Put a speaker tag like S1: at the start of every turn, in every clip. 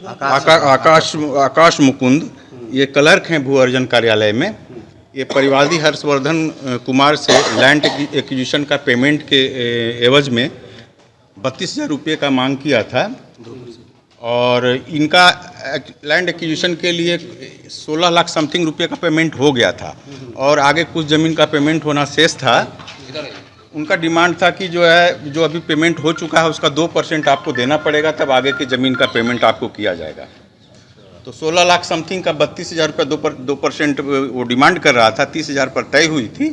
S1: आकाश मुकुंद, ये क्लर्क हैं भू अर्जन कार्यालय में। ये परिवादी हर्षवर्धन कुमार से लैंड एक्विजिशन का पेमेंट के एवज में 32,000 रुपये का मांग किया था और इनका लैंड एक्विजिशन के लिए 16 लाख समथिंग रुपये का पेमेंट हो गया था और आगे कुछ ज़मीन का पेमेंट होना शेष था। उनका डिमांड था कि जो अभी पेमेंट हो चुका है उसका 2% आपको देना पड़ेगा, तब आगे की ज़मीन का पेमेंट आपको किया जाएगा। तो 16 लाख समथिंग का 32,000 रुपये 2% वो डिमांड कर रहा था, 30,000 पर तय हुई थी।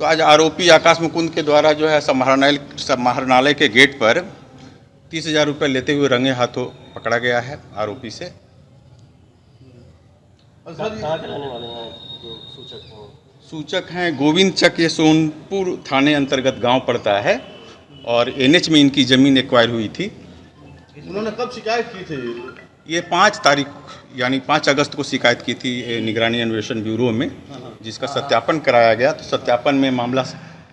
S1: तो आज आरोपी आकाश मुकुंद के द्वारा समाहरणालय के गेट पर 30,000 रुपये लेते हुए रंगे हाथों पकड़ा गया है आरोपी से। सूचक हैं गोविंद चक, ये सोनपुर थाने अंतर्गत गांव पड़ता है और NH में इनकी ज़मीन एक्वायर हुई थी।
S2: उन्होंने कब शिकायत की थी?
S1: ये 5 तारीख यानी 5 अगस्त को शिकायत की थी निगरानी अन्वेषण ब्यूरो में, जिसका सत्यापन कराया गया। तो सत्यापन में मामला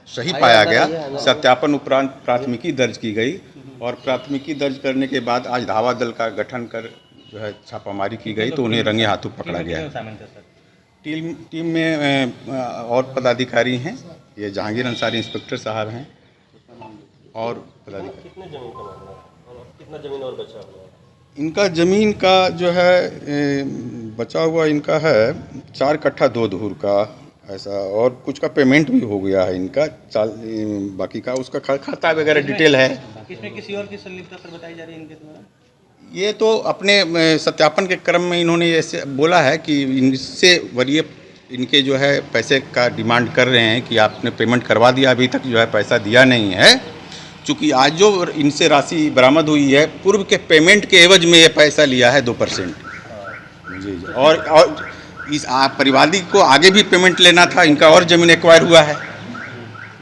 S1: सही पाया गया। सत्यापन उपरांत प्राथमिकी दर्ज की गई और प्राथमिकी दर्ज करने के बाद आज धावा दल का गठन कर जो है छापामारी की गई, तो उन्हें रंगे हाथों पकड़ा गया। टीम में और पदाधिकारी हैं, ये जहांगीर अंसारी इंस्पेक्टर साहब हैं और पदाधिकारी।
S3: कितना जमीन और बचा हुआ है?
S1: इनका ज़मीन का जो है बचा हुआ इनका है 4 कट्ठा 2 धूर का ऐसा, और कुछ का पेमेंट भी हो गया है इनका। बाकी का उसका खाता वगैरह डिटेल है।
S3: इसमें किसी और की संलिप्तता बताई जा रही है इनके द्वारा?
S1: ये तो अपने सत्यापन के क्रम में इन्होंने ऐसे बोला है कि इनसे वरीय इनके जो है पैसे का डिमांड कर रहे हैं कि आपने पेमेंट करवा दिया, अभी तक जो है पैसा दिया नहीं है। चूँकि आज जो इनसे राशि बरामद हुई है, पूर्व के पेमेंट के एवज में ये पैसा लिया है 2%। जी। और इस परिवादी को आगे भी पेमेंट लेना था, इनका और ज़मीन एक्वायर हुआ है,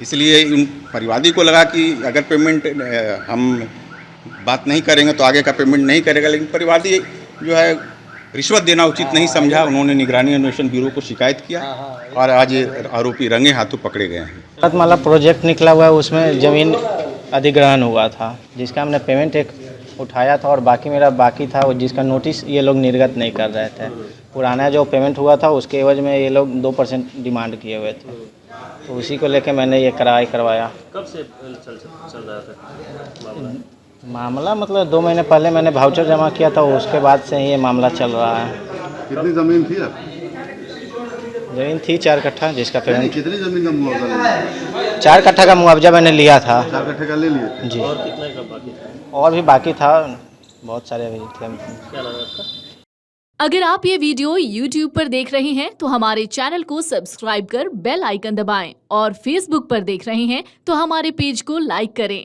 S1: इसलिए इन परिवादी को लगा कि अगर पेमेंट हम बात नहीं करेंगे तो आगे का पेमेंट नहीं करेगा। लेकिन परिवादी जो है रिश्वत देना उचित नहीं समझा, उन्होंने निगरानी अन्वेषण ब्यूरो को शिकायत किया और आज आरोपी रंगे हाथों पकड़े गए हैं।
S4: रतमाला प्रोजेक्ट निकला हुआ है, उसमें ज़मीन अधिग्रहण हुआ था, जिसका हमने पेमेंट एक उठाया था और बाकी मेरा बाकी था, जिसका नोटिस ये लोग निर्गत नहीं कर रहे थे। पुराना जो पेमेंट हुआ था उसके एवज में ये लोग 2% डिमांड किए हुए थे, तो उसी को लेके मैंने ये करवाया।
S3: कब से चल रहा था
S4: मामला? मतलब 2 महीने पहले मैंने वाउचर जमा किया था, उसके बाद से ही ये मामला चल रहा है।
S2: कितनी ज़मीन थी आपकी?
S4: ज़मीन थी 4 कट्ठा, जिसका पेमेंट।
S2: कितनी ज़मीन का मुआवजा लिया?
S4: 4 कट्ठा का मुआवजा मैंने लिया था।
S2: 4 कट्ठे का ले लिए थे?
S4: जी।
S3: और कितना का बाकी था?
S4: और भी बाकी था, बहुत सारे अभी थे।
S3: क्या नाम है आपका?
S5: अगर आप ये वीडियो YouTube पर देख रहे हैं तो हमारे चैनल को सब्सक्राइब कर बेल आइकन दबाएं और Facebook पर देख रहे हैं तो हमारे पेज को लाइक करें।